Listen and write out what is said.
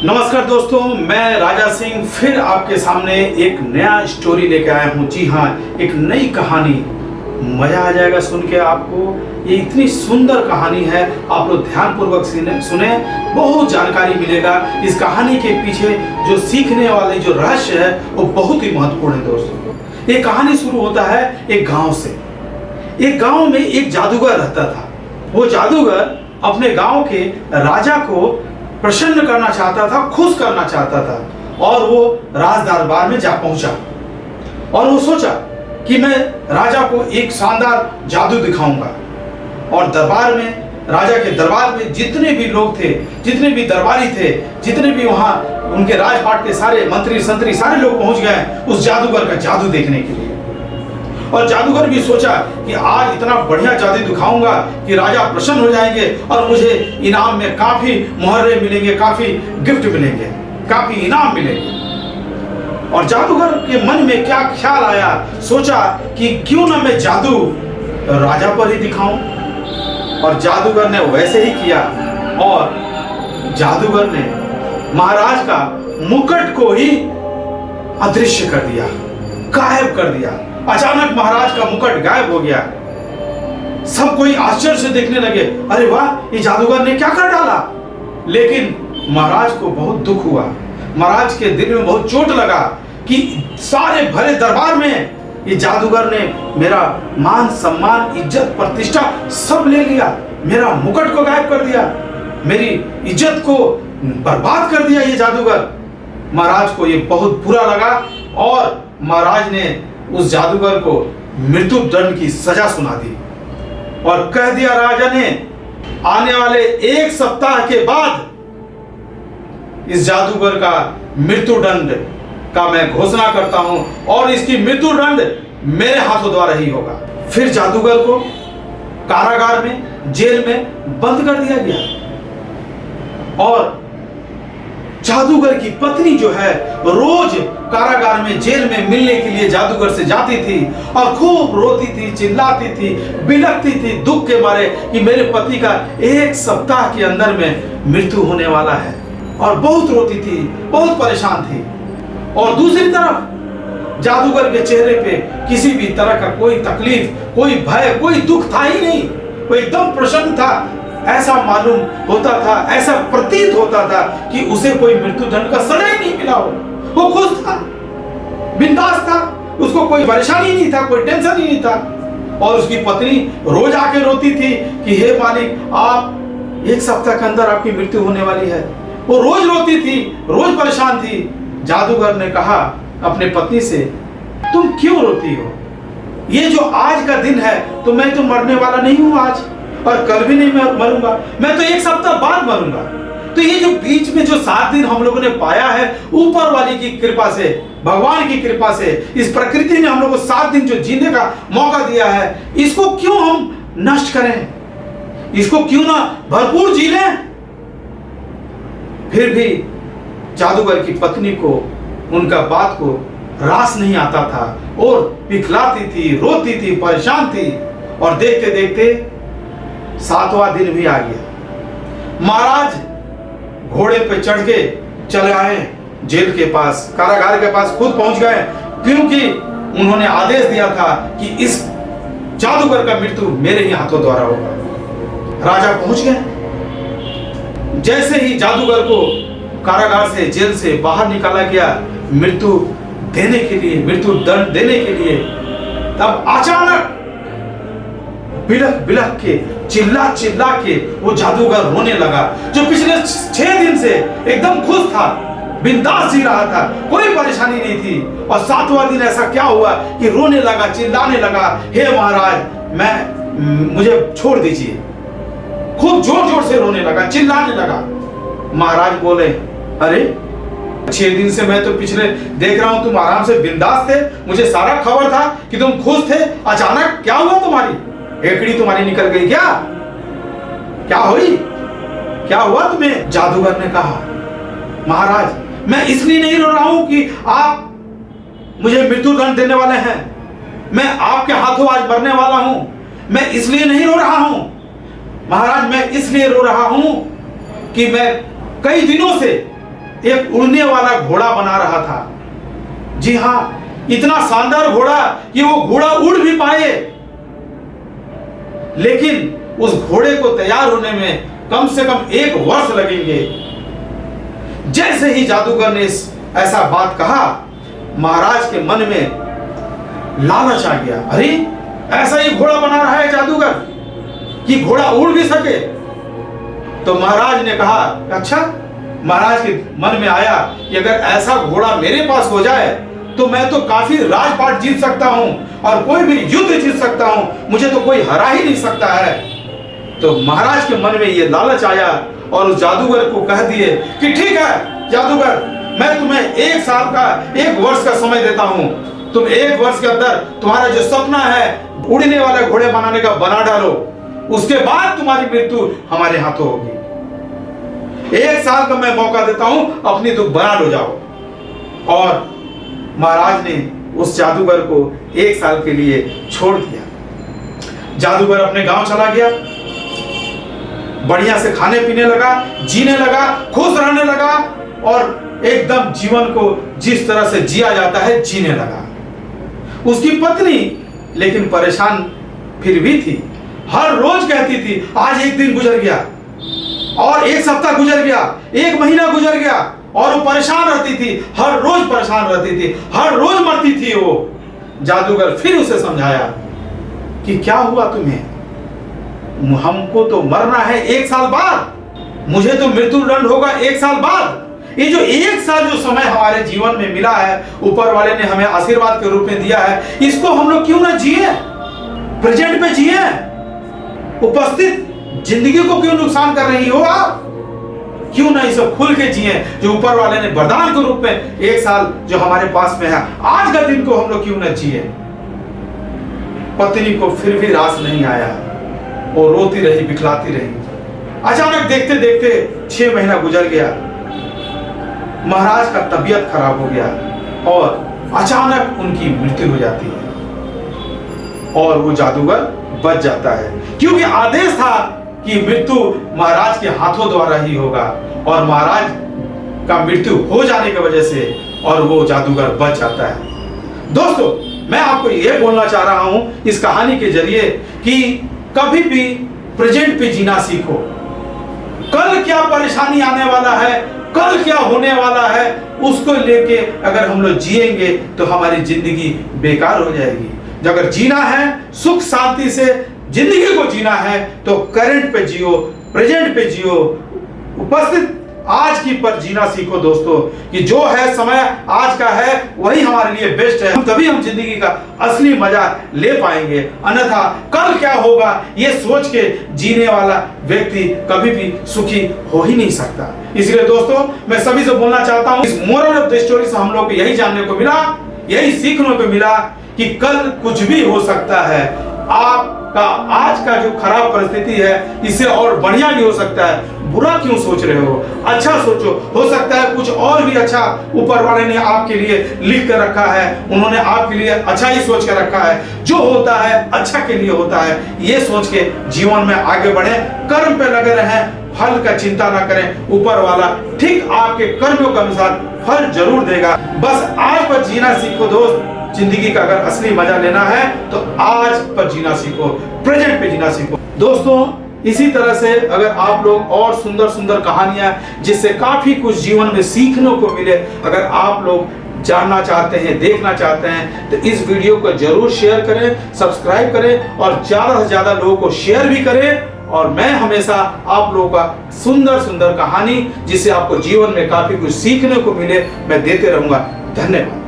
नमस्कार दोस्तों, मैं राजा सिंह फिर आपके सामने एक नया स्टोरी लेके आया हूँ। जी हाँ, एक नई कहानी। मजा आ जाएगा सुन के आपको। ये इतनी सुंदर कहानी है, आप लोग ध्यानपूर्वक सुने, बहुत जानकारी मिलेगा। इस कहानी के पीछे जो सीखने वाले जो रहस्य है वो बहुत ही महत्वपूर्ण है दोस्तों। ये कहानी शुरू होता है एक गांव से। एक गांव में एक जादूगर रहता था। वो जादूगर अपने गांव के राजा को प्रसन्न करना चाहता था, खुश करना चाहता था, और वो राज दरबार में जा पहुंचा और वो सोचा कि मैं राजा को एक शानदार जादू दिखाऊंगा। और दरबार में, राजा के दरबार में जितने भी लोग थे, जितने भी दरबारी थे, जितने भी वहां उनके राजपाट के सारे मंत्री संतरी सारे लोग पहुंच गए उस जादूगर का जादू देखने के लिए। और जादूगर भी सोचा कि आज इतना बढ़िया जादू दिखाऊंगा कि राजा प्रसन्न हो जाएंगे और मुझे इनाम में काफी मुहर्रे मिलेंगे, काफी गिफ्ट मिलेंगे, काफी इनाम मिलेंगे। और जादूगर के मन में क्या ख्याल आया, सोचा कि क्यों ना मैं जादू राजा पर ही दिखाऊं। और जादूगर ने वैसे ही किया और जादूगर ने महाराज का मुकुट को ही अदृश्य कर दिया, गायब कर दिया। अचानक महाराज का मुकुट गायब हो गया। सब कोई आश्चर्य से देखने लगे, अरे वाह, ये जादूगर ने क्या कर डाला। लेकिन महाराज को बहुत दुख हुआ। महाराज के दिल में बहुत चोट लगा कि सारे भरे दरबार में ये जादूगर ने मेरा मान सम्मान इज्जत प्रतिष्ठा सब ले लिया, मेरा मुकुट को गायब कर दिया, मेरी इज्जत को बर्बाद कर दिया ये जादूगर। महाराज को ये बहुत बुरा लगा और महाराज ने उस जादूगर को मृत्यु दंड की सजा सुना दी और कह दिया राजा ने, आने वाले एक सप्ताह के बाद इस जादूगर का मृत्यु दंड का मैं घोषणा करता हूं और इसकी मृत्यु दंड मेरे हाथों द्वारा ही होगा। फिर जादूगर को कारागार में, जेल में बंद कर दिया गया। और जादूगर की पत्नी जो है रोज कारागार में, जेल में मिलने के लिए जादूगर से जाती थी और खूब रोती थी, चिल्लाती थी, बिलखती थी दुख के मारे कि मेरे पति का एक सप्ताह के अंदर में मृत्यु होने वाला है। और बहुत रोती थी, बहुत परेशान थी। और दूसरी तरफ जादूगर के चेहरे पे किसी भी तरह का कोई तकलीफ, कोई भय, कोई दुख था ही नहीं। वो एकदम प्रसन्न था। ऐसा मालूम होता था, ऐसा प्रतीत होता था कि उसे कोई मृत्यु दंड का सजा ही नहीं मिला हो। वो खुश था, बिंदास था, उसको कोई परेशानी नहीं था, कोई टेंशन ही नहीं था। और उसकी पत्नी रोज आके रोती थी कि हे मालिक, आप एक सप्ताह के अंदर आपकी मृत्यु होने वाली है। वो रोज रोती थी, रोज परेशान थी। जादूगर ने कहा अपने पत्नी से, तुम क्यों रोती हो? ये जो आज का दिन है तो मैं तो मरने वाला नहीं हूं आज, और कल भी नहीं मरूंगा, मैं तो एक सप्ताह बाद मरूंगा। तो ये जो बीच में जो 7 दिन हम लोगों ने पाया है, ऊपर वाली की कृपा से, भगवान की कृपा से, इस प्रकृति ने हम लोगों को 7 दिन जो जीने का मौका दिया है, इसको क्यों हम नष्ट करें? इसको क्यों ना भरपूर जी लें? फिर भी जादूगर की पत्नी को उनका बात को रास नहीं आता था और पिघलाती थी, रोती थी, परेशान थी। और देखते देखते 7वां दिन भी आ गया। महाराज घोड़े पे चढ़ के चले आए जेल के पास, कारागार के पास खुद पहुंच गए, क्योंकि उन्होंने आदेश दिया था कि इस जादूगर का मृत्यु मेरे ही हाथों द्वारा होगा। राजा पहुंच गए। जैसे ही जादूगर को कारागार से, जेल से बाहर निकाला गया मृत्यु देने के लिए, मृत्यु दंड देने के लिए, तब अचानक बिलख बिलख के, चिल्ला चिल्ला के वो जादूगर रोने लगा, जो पिछले 6 दिन से एकदम खुश था, बिंदास जी रहा था, कोई परेशानी नहीं थी। और 7वां दिन ऐसा क्या हुआ कि रोने लगा, चिल्लाने लगा, हे महाराज, मुझे छोड़ दीजिए। खूब जोर जोर से रोने लगा, चिल्लाने लगा। महाराज बोले, अरे 6 दिन से मैं तो पिछले देख रहा हूं तुम आराम से बिंदास थे, मुझे सारा खबर था कि तुम खुश थे, अचानक क्या हुआ? तुम्हारी हेकड़ी तुम्हारी निकल गई क्या? क्या हुई? क्या हुआ तुम्हें? जादूगर ने कहा, महाराज, मैं इसलिए नहीं रो रहा हूं कि आप मुझे मृत्यु दंड देने वाले हैं, मैं आपके हाथों आज मरने वाला हूं, मैं इसलिए नहीं रो रहा हूं महाराज। मैं इसलिए रो रहा हूं कि मैं कई दिनों से एक उड़ने वाला घोड़ा बना रहा था। जी हाँ, इतना शानदार घोड़ा कि वो घोड़ा उड़ भी पाए, लेकिन उस घोड़े को तैयार होने में कम से कम 1 वर्ष लगेंगे। जैसे ही जादूगर ने ऐसा बात कहा, महाराज के मन में लालच आ गया। अरे, ऐसा ही घोड़ा बना रहा है जादूगर कि घोड़ा उड़ भी सके। तो महाराज ने कहा, अच्छा। महाराज के मन में आया कि अगर ऐसा घोड़ा मेरे पास हो जाए तो मैं तो काफी राजपाट जीत सकता हूं और कोई भी युद्ध जीत सकता हूं, मुझे तो कोई हरा ही नहीं सकता है। तो महाराज के मन में ये लालच आया और उस जादूगर को कह दिए कि ठीक है जादूगर, मैं तुम्हें 1 साल का 1 वर्ष का समय देता हूं। तुम 1 वर्ष के अंदर तुम्हारा जो सपना है उड़ने वाले घोड़े बनाने का बना डालो, उसके बाद तुम्हारी मृत्यु हमारे हाथों होगी। 1 साल का मैं मौका देता हूं, अपनी तुम बना लो जाओ। और महाराज ने उस जादूगर को 1 साल के लिए छोड़ दिया। जादूगर अपने गांव चला गया, बढ़िया से खाने पीने लगा, जीने लगा, खुश रहने लगा और एकदम जीवन को जिस तरह से जिया जाता है जीने लगा। उसकी पत्नी लेकिन परेशान फिर भी थी। हर रोज कहती थी, आज 1 दिन गुजर गया और 1 सप्ताह गुजर गया, 1 महीना गुजर गया, और वो परेशान रहती थी, हर रोज परेशान रहती थी, हर रोज मरती थी वो। जादूगर फिर उसे समझाया कि क्या हुआ तुम्हें, हमको तो मरना है 1 साल बाद, मुझे तो मृत्यु दंड होगा 1 साल बाद। ये जो 1 साल जो समय हमारे जीवन में मिला है, ऊपर वाले ने हमें आशीर्वाद के रूप में दिया है, इसको हम लोग क्यों ना जिए, प्रेजेंट में जिए। उपस्थित जिंदगी को क्यों नुकसान कर रही हो आप, क्यों ना इसे खुल के जिए जो ऊपर वाले ने वरदान के रूप में 1 साल जो हमारे पास में है, आज का दिन को हम लोग क्यों ना जिए। पत्नी को फिर भी रास नहीं आया, वो रोती रही, बिखलाती रही। अचानक देखते देखते 6 महीना गुजर गया। महाराज का तबीयत खराब हो गया और अचानक उनकी मृत्यु हो जाती है और वो जादूगर बच जाता है, क्योंकि आदेश था कि मृत्यु महाराज के हाथों द्वारा ही होगा। और महाराज का मृत्यु हो जाने की वजह से और वो जादूगर बच जाता है। दोस्तों, मैं आपको ये बोलना चाह रहा हूं इस कहानी के जरिए कि कभी भी प्रेजेंट पे जीना सीखो। कल क्या परेशानी आने वाला है, कल क्या होने वाला है, उसको लेके अगर हम लोग जिएंगे तो हमारी जिंदगी बेकार हो जाएगी। अगर जीना है, सुख शांति से जिंदगी को जीना है, तो करंट पे जियो, प्रेजेंट पे जियो, उपस्थित आज की पर जीना सीखो दोस्तों, कि जो है समय आज का है वही हमारे लिए बेस्ट है। तभी हम जिंदगी का असली मजा ले पाएंगे, अन्यथा कल क्या होगा ये सोच के जीने वाला व्यक्ति कभी भी सुखी हो ही नहीं सकता। इसलिए दोस्तों, मैं सभी से बोलना चाहता हूं, इस मोरल ऑफ द स्टोरी से हम लोग को यही जानने को मिला, यही सीखने को मिला कि कल कुछ भी हो सकता है। आपका आज का जो खराब परिस्थिति है इससे और बढ़िया भी हो सकता है। बुरा क्यों सोच रहे हो, अच्छा सोचो, हो सकता है कुछ और भी अच्छा ऊपर वाले ने आपके लिए लिख कर रखा है, उन्होंने आपके लिए अच्छा ही सोच कर रखा है। जो होता है अच्छा के लिए होता है, ये सोच के जीवन में आगे बढ़े, कर्म पे लगे रहें, फल का चिंता ना करें, ऊपर वाला ठीक आपके कर्मों के अनुसार फल जरूर देगा। बस आज पर जीना सीखो दोस्त। जिंदगी का अगर असली मजा लेना है तो आज पर जीना सीखो, प्रेजेंट पे जीना सीखो। दोस्तों, इसी तरह से अगर आप लोग और सुंदर सुंदर कहानियां जिससे काफी कुछ जीवन में सीखने को मिले, अगर आप लोग जानना चाहते हैं, देखना चाहते हैं, तो इस वीडियो को जरूर शेयर करें, सब्सक्राइब करें और ज्यादा से ज्यादा लोगों को शेयर भी करें। और मैं हमेशा आप लोगों का सुंदर सुंदर कहानी जिससे आपको जीवन में काफी कुछ सीखने को मिले, मैं देते रहूंगा। धन्यवाद।